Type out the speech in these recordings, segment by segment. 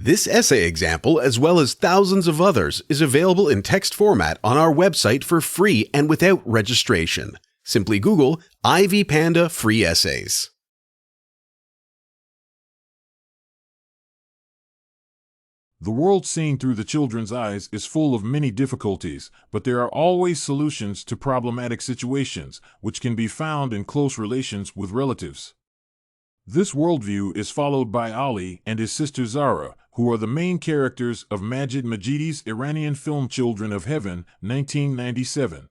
This essay example, as well as thousands of others, is available in text format on our website for free and without registration. Simply Google Ivy Panda Free Essays. The world seen through the children's eyes is full of many difficulties, but there are always solutions to problematic situations, which can be found in close relations with relatives. This worldview is followed by Ali and his sister Zara, who are the main characters of Majidi's Iranian film Children of Heaven, 1997.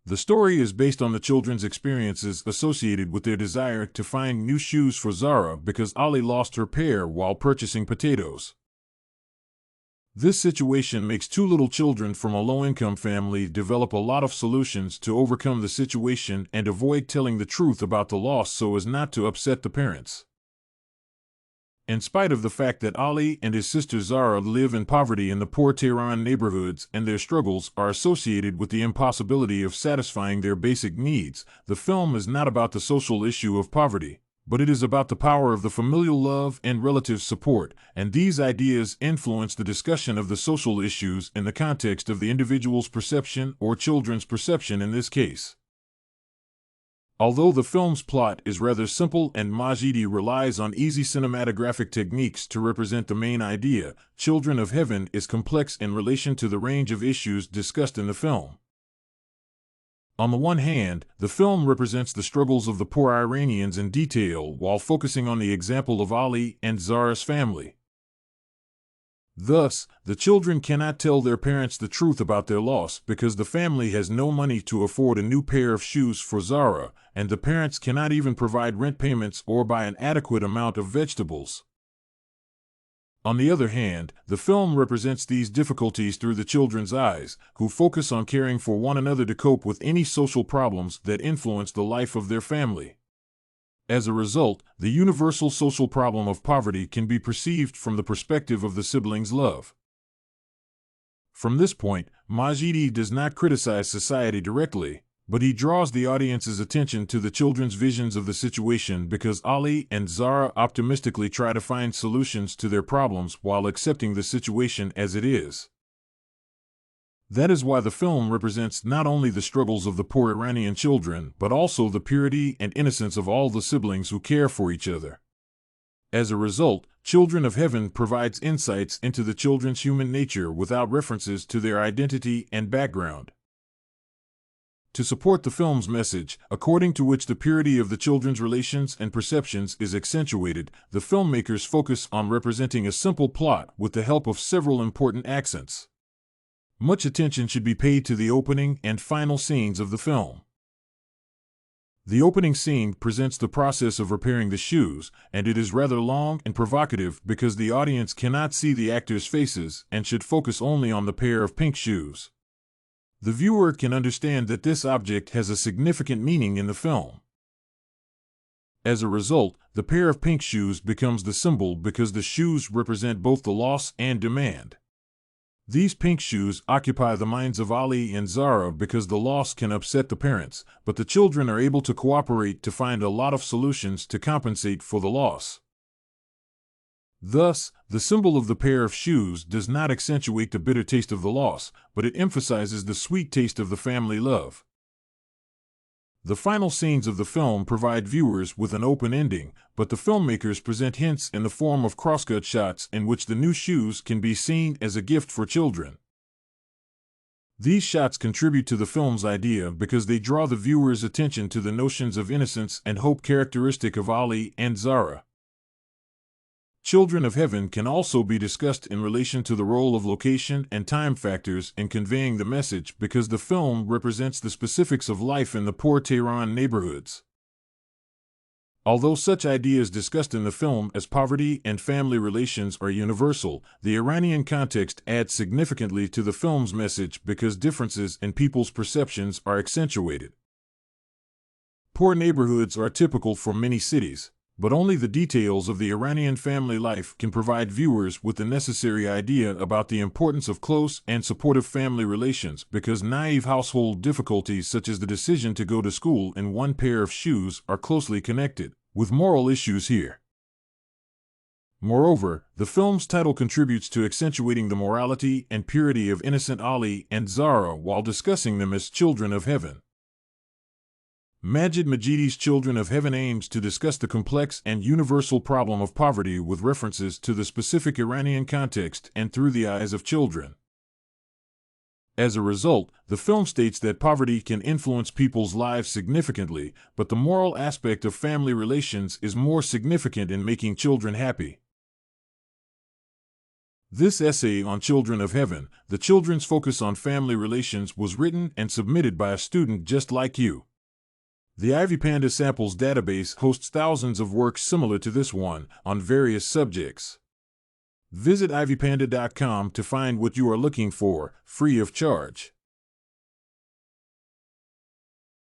The story is based on the children's experiences associated with their desire to find new shoes for Zara because Ali lost her pair while purchasing potatoes. This situation makes two little children from a low-income family develop a lot of solutions to overcome the situation and avoid telling the truth about the loss so as not to upset the parents. In spite of the fact that Ali and his sister Zara live in poverty in the poor Tehran neighborhoods and their struggles are associated with the impossibility of satisfying their basic needs, the film is not about the social issue of poverty, but it is about the power of the familial love and relative support, and these ideas influence the discussion of the social issues in the context of the individual's perception or children's perception in this case. Although the film's plot is rather simple and Majidi relies on easy cinematographic techniques to represent the main idea, Children of Heaven is complex in relation to the range of issues discussed in the film. On the one hand, the film represents the struggles of the poor Iranians in detail while focusing on the example of Ali and Zara's family. Thus, the children cannot tell their parents the truth about their loss because the family has no money to afford a new pair of shoes for Zara, and the parents cannot even provide rent payments or buy an adequate amount of vegetables. On the other hand, the film represents these difficulties through the children's eyes, who focus on caring for one another to cope with any social problems that influence the life of their family. As a result, the universal social problem of poverty can be perceived from the perspective of the siblings' love. From this point, Majidi does not criticize society directly, but he draws the audience's attention to the children's visions of the situation because Ali and Zara optimistically try to find solutions to their problems while accepting the situation as it is. That is why the film represents not only the struggles of the poor Iranian children, but also the purity and innocence of all the siblings who care for each other. As a result, Children of Heaven provides insights into the children's human nature without references to their identity and background. To support the film's message, according to which the purity of the children's relations and perceptions is accentuated, the filmmakers focus on representing a simple plot with the help of several important accents. Much attention should be paid to the opening and final scenes of the film. The opening scene presents the process of repairing the shoes, and it is rather long and provocative because the audience cannot see the actors' faces and should focus only on the pair of pink shoes. The viewer can understand that this object has a significant meaning in the film. As a result, the pair of pink shoes becomes the symbol because the shoes represent both the loss and demand. These pink shoes occupy the minds of Ali and Zara because the loss can upset the parents, but the children are able to cooperate to find a lot of solutions to compensate for the loss. Thus, the symbol of the pair of shoes does not accentuate the bitter taste of the loss, but it emphasizes the sweet taste of the family love. The final scenes of the film provide viewers with an open ending, but the filmmakers present hints in the form of crosscut shots in which the new shoes can be seen as a gift for children. These shots contribute to the film's idea because they draw the viewer's attention to the notions of innocence and hope characteristic of Ali and Zara. Children of Heaven can also be discussed in relation to the role of location and time factors in conveying the message because the film represents the specifics of life in the poor Tehran neighborhoods. Although such ideas discussed in the film as poverty and family relations are universal, the Iranian context adds significantly to the film's message because differences in people's perceptions are accentuated. Poor neighborhoods are typical for many cities, but only the details of the Iranian family life can provide viewers with the necessary idea about the importance of close and supportive family relations because naive household difficulties such as the decision to go to school in one pair of shoes are closely connected with moral issues here. Moreover, the film's title contributes to accentuating the morality and purity of innocent Ali and Zara while discussing them as children of heaven. Majidi's Children of Heaven aims to discuss the complex and universal problem of poverty with references to the specific Iranian context and through the eyes of children. As a result, the film states that poverty can influence people's lives significantly, but the moral aspect of family relations is more significant in making children happy. This essay on Children of Heaven, The Children's Focus on Family Relations, was written and submitted by a student just like you. The Ivy Panda Samples database hosts thousands of works similar to this one on various subjects. Visit ivypanda.com to find what you are looking for, free of charge.